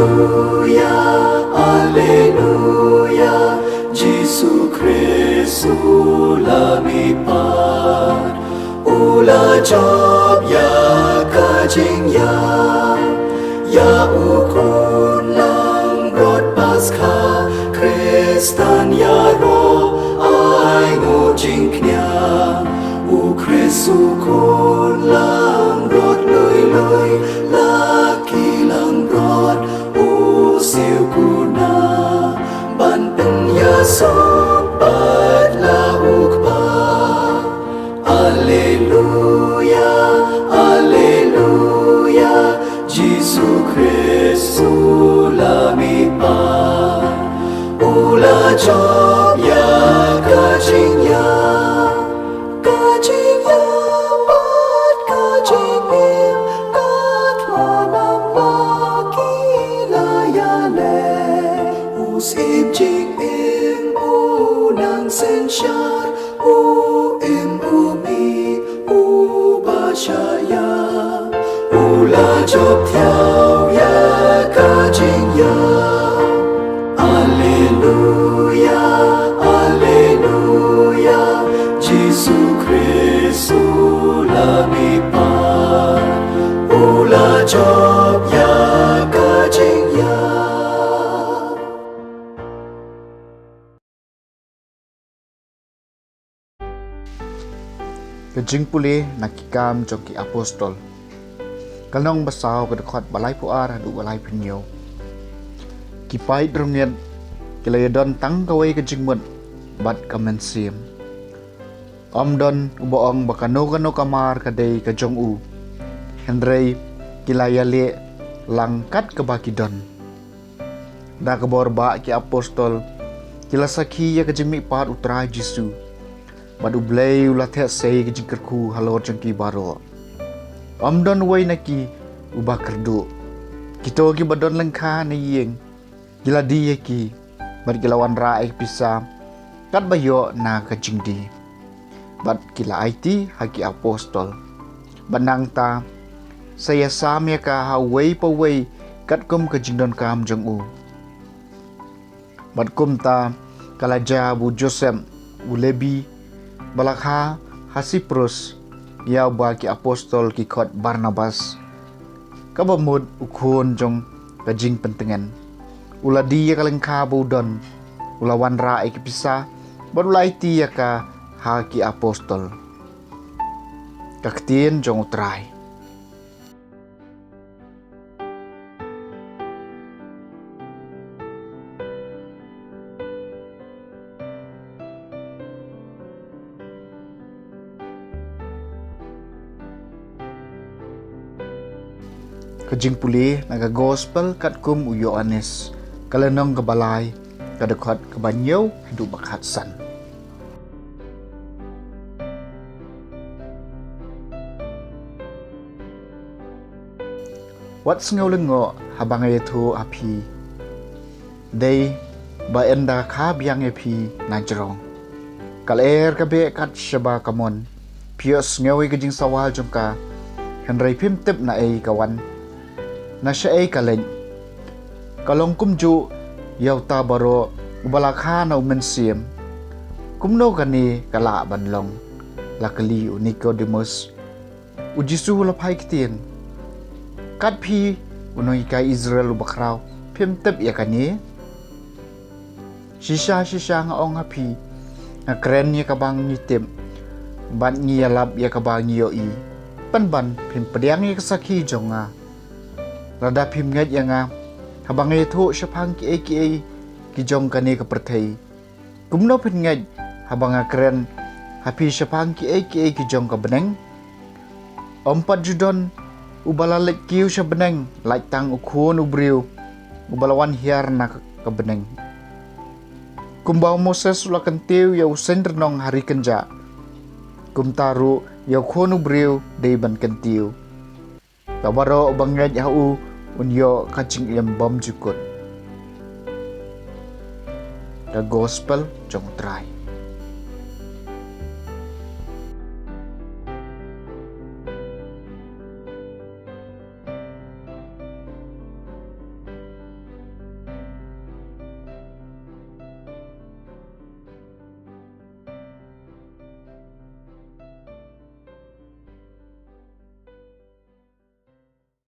Alleluia, Alleluia, Jesu Kristu lamipat, ula job ya kajing ya ukun lang rod Paskha, Kristan ya ro ai ngo jing knya, u Kristu kun lang rod lui laki lang rod u siu kuna, ban pen ya sobat la ukpa. Alleluia, Alleluia, Jesu Kristu lamipat, ula job ya kajing ya pat kajing im kat lanam laki layale, usim jing im unang sensyar im umi ubashaya, ula job tiao ya kajing ya. Alleluia, Alleluia, Jesu Kristu lamipat, ula job ya kajing ya. JINGPULE nakikam jongki APOSTOL kalong basaw kedekot balai puar hadu balai penyo kipai drunget kilayadon tang kawai kejingmut bat kamen omdon uboong bakano kamar kadai kajong u hendrei kilayale langkat kebakidon da kebor ba ki APOSTOL kilasaki ya kejimi pat utra Jesu badu blay ulathe sei kejingkerku halor jengki baro omdon wai naki ubah kerdu kito ki badon lengkha ni yeng gila di ki bad gilawan raik pisa kat bayo na kejingdi bad kila IT haki APOSTOL banang ta saya samya ka hawai pawai kat kum kejingdon kam jeng u bad kum ta kalaja bu Joseph ulebi balakha hasiprus yau bagi APOSTOL kikot Barnabas kabamud ukun jong kajing pentengan ula dia kalengka budon ula wanra ikipisa badulai tia ka haki APOSTOL kaktien jong utrai JINGPULE naga gospel kat kum IOANNIS kalenong kebalai kadekot kebanyaw hidup bakhatsan. Wat sengaw lengo habang itu api day ba enda ka biang api najrong kaler kabe kat syaba kamon pios ngawi kejing sawal jongka henry pim tip na ay kawan na siya ay kaleng kalong kumju yaw ta baro ubalakha na umensiem kumno kani kala banlong lakali Nicodemus ujisu lapay kitien kat pi unoy kay Israel ubakraw pim tip ya kani sisa nga ong api na kren niya kabang ngitim ban niya lab ya kabang niyo i panban pim padiang ya kasaki jong nga rada pim ngat ya nga habang itu syapang ki jong kani kepertai kumno pin ngat habang kren hapi syapang ki jong ka beneng ompat judon ubalalik kiu sya beneng laik tang ukun ubriu ubalawan hiar na ka beneng kumbau Moses ula kentiu ya usen renong hari kenja kumtaru ya ukun ubriu dei ban kentiu kabaro bangngat yau unyo kacing yang bom jukut the gospel jong try